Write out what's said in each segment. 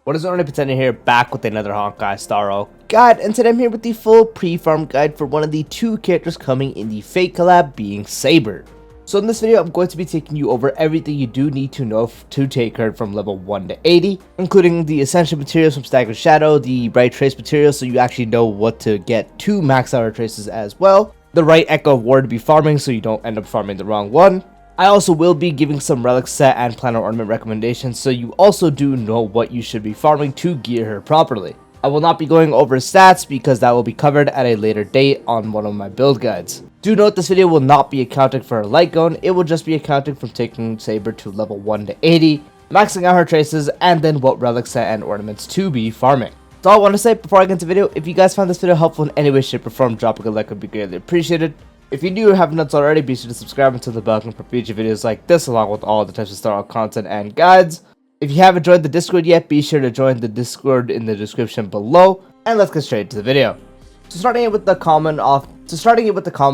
What is Ornaments here, back with another Honkai Staro guide, and today I'm here with the full pre-farm guide for one of the two characters coming in the Fate collab, being Saber. So in this video, I'm going to be taking you over everything you do need to know to take her from level 1 to 80, including the essential materials from Staggered Shadow, the right trace materials so you actually know what to get to max out her traces as well, the right Echo of War to be farming so you don't end up farming the wrong one. I also will be giving some relic set and planar ornament recommendations so you also do know what you should be farming to gear her properly. I will not be going over stats because that will be covered at a later date on one of my build guides. Do note this video will not be accounting for her light gun, it will just be accounting from taking Saber to level 1 to 80, maxing out her traces, and then what relic set and ornaments to be farming. That's all I want to say before I get into the video. If you guys found this video helpful in any way, shape, or form, dropping a like would be greatly appreciated. If you do or haven't done so already, be sure to subscribe and turn the bell icon for future videos like this, along with all the types of Staro content and guides. If you haven't joined the Discord yet, be sure to join the Discord in the description below, and let's get straight to the video. So starting it with the common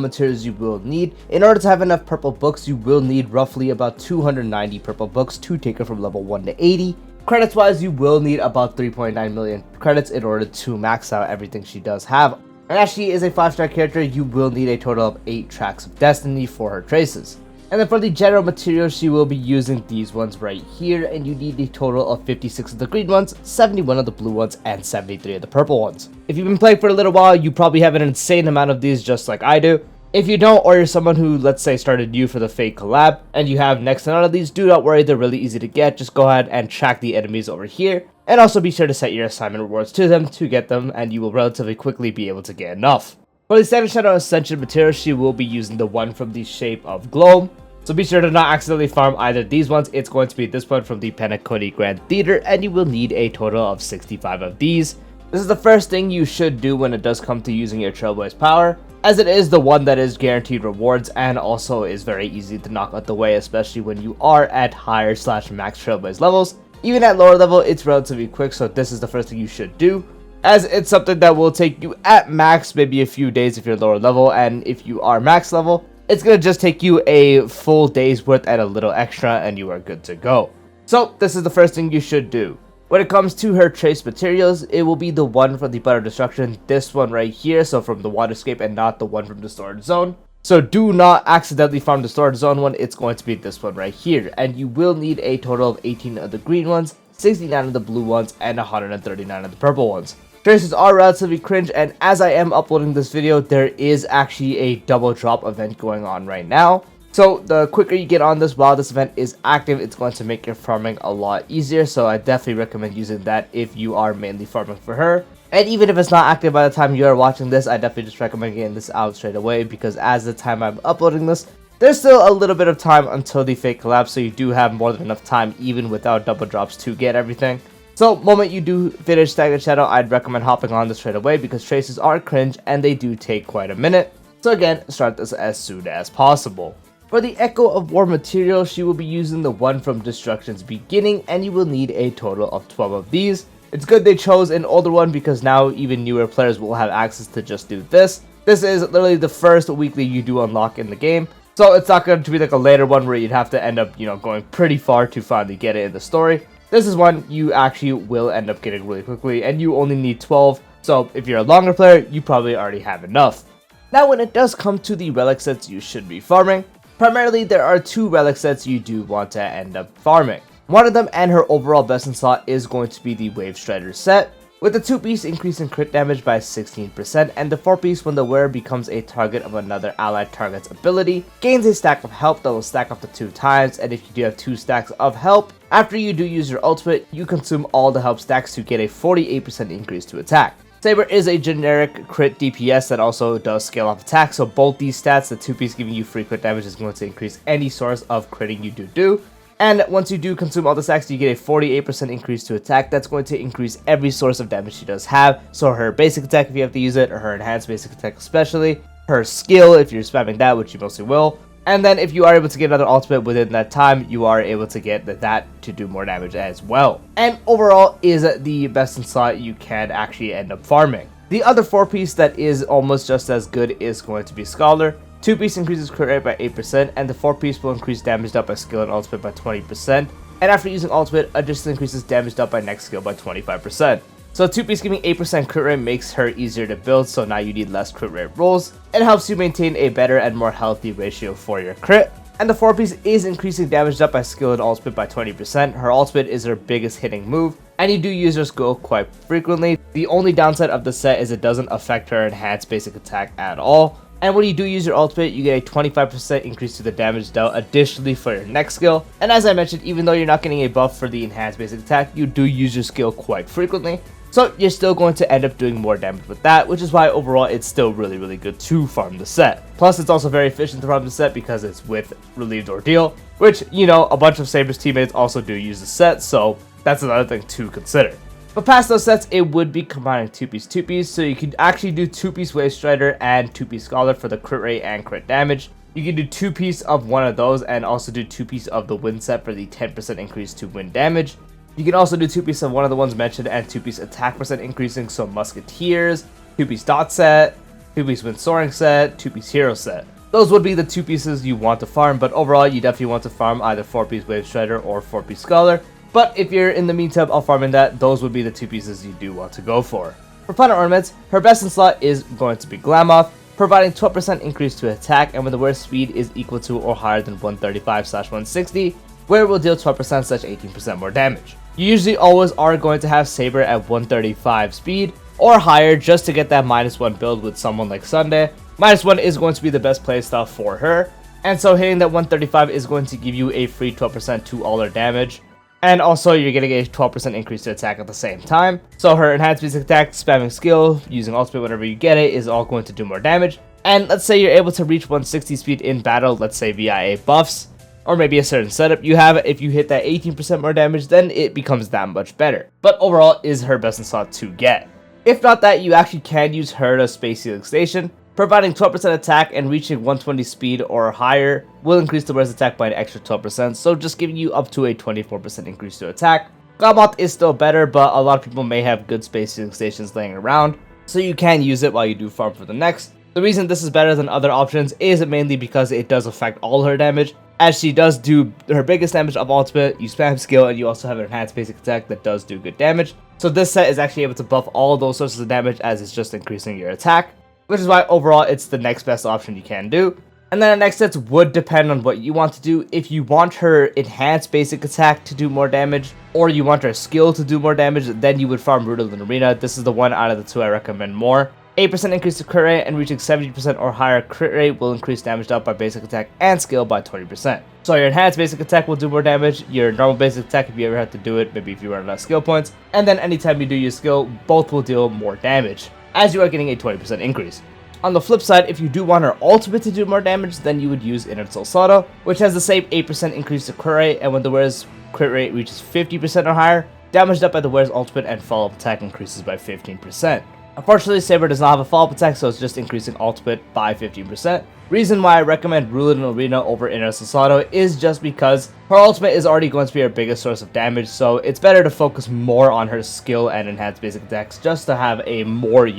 materials you will need. In order to have enough purple books, you will need roughly about 290 purple books to take her from level 1 to 80. Credits wise, you will need about 3.9 million credits in order to max out everything she does have. And as she is a 5-star character, you will need a total of 8 tracks of destiny for her traces. And then for the general materials, she will be using these ones right here, and you need a total of 56 of the green ones, 71 of the blue ones, and 73 of the purple ones. If you've been playing for a little while, you probably have an insane amount of these just like I do. If you don't, or you're someone who, let's say, started new for the Fate collab, and you have next to none of these, do not worry, they're really easy to get. Just go ahead and track the enemies over here. And also be sure to set your assignment rewards to them to get them, and you will relatively quickly be able to get enough. For the Staggered Shadow Ascension material, she will be using the one from the Shape of Gloam. So be sure to not accidentally farm either of these ones. It's going to be this one from the Penacony Grand Theater, and you will need a total of 65 of these. This is the first thing you should do when it does come to using your Trailblaze power, as it is the one that is guaranteed rewards and also is very easy to knock out the way, especially when you are at higher / max Trailblaze levels. Even at lower level, it's relatively quick, so this is the first thing you should do, as it's something that will take you at max maybe a few days if you're lower level, and if you are max level, it's going to just take you a full day's worth at a little extra and you are good to go. So this is the first thing you should do. When it comes to her trace materials, it will be the one from the Butter Destruction, this one right here, so from the Waterscape and not the one from the Storage Zone. So do not accidentally farm the Storage Zone one, it's going to be this one right here. And you will need a total of 18 of the green ones, 69 of the blue ones, and 139 of the purple ones. Traces are relatively cringe, and as I am uploading this video, there is actually a double drop event going on right now. So the quicker you get on this while this event is active, it's going to make your farming a lot easier. So I definitely recommend using that if you are mainly farming for her. And even if it's not active by the time you are watching this, I definitely just recommend getting this out straight away, because as the time I'm uploading this, there's still a little bit of time until the Fate collab, so you do have more than enough time even without double drops to get everything. So moment you do finish Staggered Shadow, I'd recommend hopping on this straight away because traces are cringe and they do take quite a minute. So again, start this as soon as possible. For the Echo of War material, she will be using the one from Destruction's Beginning, and you will need a total of 12 of these. It's good they chose an older one because now even newer players will have access to just do this. This is literally the first weekly you do unlock in the game, so it's not going to be like a later one where you'd have to end up, going pretty far to finally get it in the story. This is one you actually will end up getting really quickly, and you only need 12, so if you're a longer player, you probably already have enough. Now when it does come to the relic sets you should be farming, primarily there are 2 relic sets you do want to end up farming. One of them, and her overall best in slot, is going to be the Wave Strider set, with the 2-piece increase in crit damage by 16%, and the 4-piece when the wearer becomes a target of another allied target's ability, gains a stack of help that will stack up to 2 times, and if you do have 2 stacks of help, after you do use your ultimate, you consume all the help stacks to get a 48% increase to attack. Saber is a generic crit DPS that also does scale off attack, so both these stats, the 2-piece giving you free crit damage is going to increase any source of critting you do. And once you do consume all the stacks, you get a 48% increase to attack. That's going to increase every source of damage she does have. So her basic attack if you have to use it, or her enhanced basic attack especially, her skill if you're spamming that, which you mostly will. And then if you are able to get another ultimate within that time, you are able to get that to do more damage as well. And overall is the best in slot you can actually end up farming. The other 4-piece that is almost just as good is going to be Scholar. 2-piece increases crit rate by 8%, and the 4-piece will increase damage dealt by skill and ultimate by 20%. and after using ultimate, additionally increases damage dealt by next skill by 25%. So 2-piece giving 8% crit rate makes her easier to build, so now you need less crit rate rolls. It helps you maintain a better and more healthy ratio for your crit. And the 4-piece is increasing damage dealt by skill and ultimate by 20%. Her ultimate is her biggest hitting move, and you do use her skill quite frequently. The only downside of the set is it doesn't affect her enhanced basic attack at all. And when you do use your ultimate, you get a 25% increase to the damage dealt additionally for your next skill. And as I mentioned, even though you're not getting a buff for the enhanced basic attack, you do use your skill quite frequently. So you're still going to end up doing more damage with that, which is why overall it's still really good to farm the set. Plus it's also very efficient to farm the set because it's with Relieved Ordeal, which, you know, a bunch of Saber's teammates also do use the set, so that's another thing to consider. But past those sets, it would be combining 2-piece, so you could actually do 2-piece Wave Strider and 2-piece Scholar for the crit rate and crit damage. You can do 2-piece of one of those and also do 2-piece of the wind set for the 10% increase to wind damage. You can also do 2-piece of one of the ones mentioned and 2-piece attack percent increasing, so Musketeers, 2-piece Dot set, 2-piece Wind Soaring set, 2-piece Hero set. Those would be the 2 pieces you want to farm, but overall you definitely want to farm either 4-piece Wave Strider or 4-piece Scholar. But if you're in the meantime of farming that, those would be the 2 pieces you do want to go for. For Planet Ornaments, her best in slot is going to be Glamoth, providing 12% increase to attack, and when the wearer's speed is equal to or higher than 135/160, where it will deal 12%/18% more damage. You usually always are going to have Saber at 135 speed or higher just to get that -1 build with someone like Sunday. -1 is going to be the best playstyle for her, and so hitting that 135 is going to give you a free 12% to all her damage. And also you're getting a 12% increase to attack at the same time. So her enhanced basic attack, spamming skill, using ultimate whenever you get it is all going to do more damage. And let's say you're able to reach 160 speed in battle, let's say via a buffs, or maybe a certain setup you have. If you hit that 18% more damage, then it becomes that much better. But overall is her best in slot to get. If not that, you actually can use her to Space Healing Station. Providing 12% attack and reaching 120 speed or higher will increase the wearer's attack by an extra 12%, so just giving you up to a 24% increase to attack. Glamoth is still better, but a lot of people may have good Space Healing Stations laying around, so you can use it while you do farm for the next. The reason this is better than other options is mainly because it does affect all her damage, as she does do her biggest damage of ultimate, you spam skill, and you also have an enhanced basic attack that does do good damage. So this set is actually able to buff all of those sources of damage as it's just increasing your attack, which is why overall it's the next best option you can do. And then the next sets would depend on what you want to do. If you want her enhanced basic attack to do more damage, or you want her skill to do more damage, then you would farm Rooted in Arena. This is the one out of the two I recommend more. 8% increase to crit rate, and reaching 70% or higher crit rate will increase damage dealt by basic attack and skill by 20%. So your enhanced basic attack will do more damage, your normal basic attack if you ever have to do it, maybe if you run less skill points, and then anytime you do your skill, both will deal more damage, as you are getting a 20% increase. On the flip side, if you do want her ultimate to do more damage, then you would use Inner Solsado, which has the same 8% increase to crit rate, and when the wearer's crit rate reaches 50% or higher, damage dealt by the wearer's ultimate and follow-up attack increases by 15%. Unfortunately, Saber does not have a follow-up attack, so it's just increasing ultimate by 15%. Reason why I recommend Rooted in Arena over Inner Solsado is just because her ultimate is already going to be her biggest source of damage, so it's better to focus more on her skill and enhanced basic attacks just to have a more,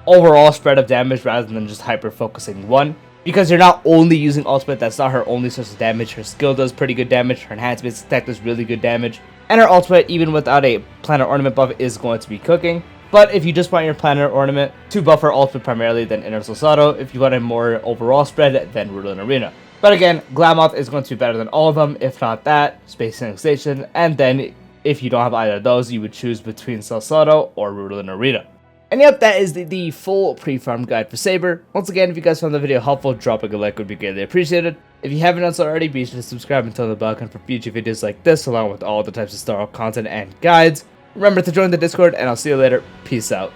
overall spread of damage rather than just hyper-focusing one. Because you're not only using ultimate, that's not her only source of damage. Her skill does pretty good damage, her enhanced basic attack does really good damage, and her ultimate, even without a Planet Ornament buff, is going to be cooking. But if you just want your Planet Ornament to buff her ultimate primarily, then Inner Solsado. If you want a more overall spread, then Rooted in Arena. But again, Glamoth is going to be better than all of them. If not that, Space Healing Station. And then, if you don't have either of those, you would choose between Solsado or Rooted in Arena. And yep, that is the full pre-farm guide for Saber. Once again, if you guys found the video helpful, dropping a like would be greatly appreciated. If you haven't done so already, be sure to subscribe and turn the bell icon for future videos like this, along with all the types of Star Wars content and guides. Remember to join the Discord, and I'll see you later. Peace out.